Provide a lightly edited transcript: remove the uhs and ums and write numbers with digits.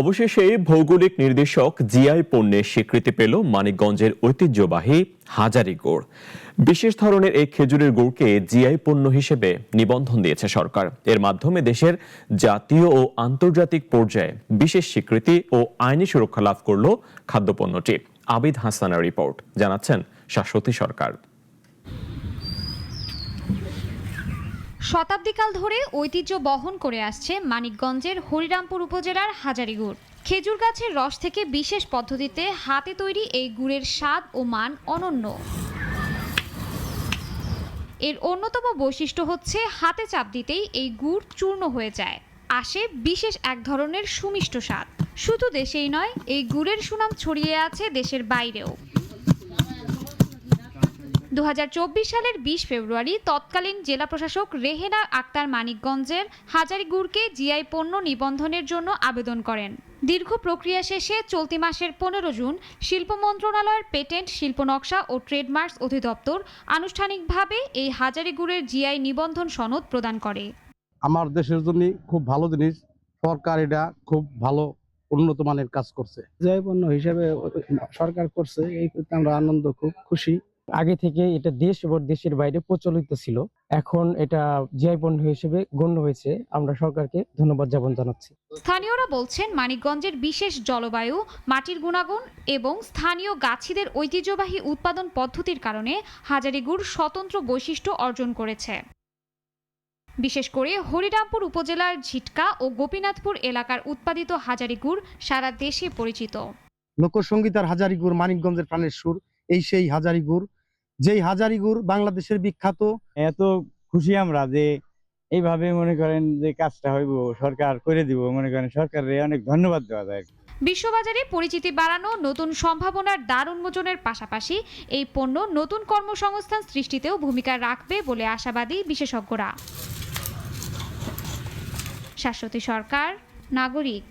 অবশেষে ভৌগোলিক নির্দেশক জিআই পণ্যের স্বীকৃতি পেল মানিকগঞ্জের ঐতিহ্যবাহী হাজারী গুড়। বিশেষ ধরনের এই খেজুরের গুড়কে জিআই পণ্য হিসেবে নিবন্ধন দিয়েছে সরকার। এর মাধ্যমে দেশের জাতীয় ও আন্তর্জাতিক পর্যায়ে বিশেষ স্বীকৃতি ও আইনি সুরক্ষা লাভ করল খাদ্যপণ্যটি। আবিদ হাসানের রিপোর্ট, জানাচ্ছেন শাশ্বতী সরকার। শতাব্দীকাল ধরে ঐতিহ্য বহন করে আসছে মানিকগঞ্জের হরিরামপুর উপজেলার হাজারী গুড়। খেজুর গাছের রস থেকে বিশেষ পদ্ধতিতে হাতে তৈরি এই গুড়ের স্বাদ ও মান অনন্য। এর অন্যতম বৈশিষ্ট্য হচ্ছে হাতে চাপ দিতেই এই গুড় চূর্ণ হয়ে যায়, আসে বিশেষ এক ধরনের সুমিষ্ট স্বাদ। শুধু দেশেই নয়, এই গুড়ের সুনাম ছড়িয়ে আছে দেশের বাইরেও। 2024 সালের 20 ফেব্রুয়ারি তৎকালীন জেলা প্রশাসক রেহেনা আক্তার মানিকগঞ্জের হাজারী গুড়কে জিআই পণ্য নিবন্ধনের জন্য আবেদন করেন। দীর্ঘ প্রক্রিয়া শেষে চলতি মাসের 15 জুন শিল্প মন্ত্রণালয়ের পেটেন্ট, শিল্প নকশা ও ট্রেডমার্কস অধিদপ্তর আনুষ্ঠানিকভাবে এই হাজারী গুড়ের জিআই নিবন্ধন সনদ প্রদান করে। আমার দেশের জন্য খুব ভালো জিনিস, সরকার এটা খুব ভালো উন্নত মানের কাজ করছে। জিআই পণ্য হিসেবে সরকার করছে, এই আমরা আনন্দ, খুব খুশি। আগে থেকে এটা দেশ এবং দেশের বাইরে প্রচলিত ছিল, এখন এটা জিআই পণ্য হিসেবে গণ্য হয়েছে। আমরা সরকারকে ধন্যবাদ জ্ঞাপন জানাচ্ছি। স্থানীয়রা বলছেন, মানিকগঞ্জের বিশেষ জলবায়ু, মাটির গুণাগুণ এবং স্থানীয় গাছিদের ঐতিহ্যবাহী উৎপাদন পদ্ধতির কারণে হাজারী গুড় স্বতন্ত্র বৈশিষ্ট্য অর্জন করেছে। বিশেষ করে হরিরামপুর উপজেলার ঝিটকা ও গোপীনাথপুর এলাকার উৎপাদিত হাজারী গুড় সারা দেশে পরিচিত। লোকসঙ্গীতার হাজারী গুড় মানিকগঞ্জের প্রাণের সুর, এই সেই হাজারী গুড়, যেই হাজারী গুড় বাংলাদেশের বিখ্যাত। এত খুশি আমরা যে এইভাবে মনে করেন যে কাজটা হইব, সরকার করে দিব, মনে করেন সরকারের অনেক ধন্যবাদ দেওয়া যায়। বিশ্ববাজারে পরিচিতি বাড়ানো, নতুন সম্ভাবনার দ্বার উন্মোচনের পাশাপাশি এই পণ্য নতুন কর্মসংস্থান সৃষ্টিতেও ভূমিকা রাখবে বলে আশাবাদী বিশেষজ্ঞরা। শাশ্বতী সরকার, নাগরিক।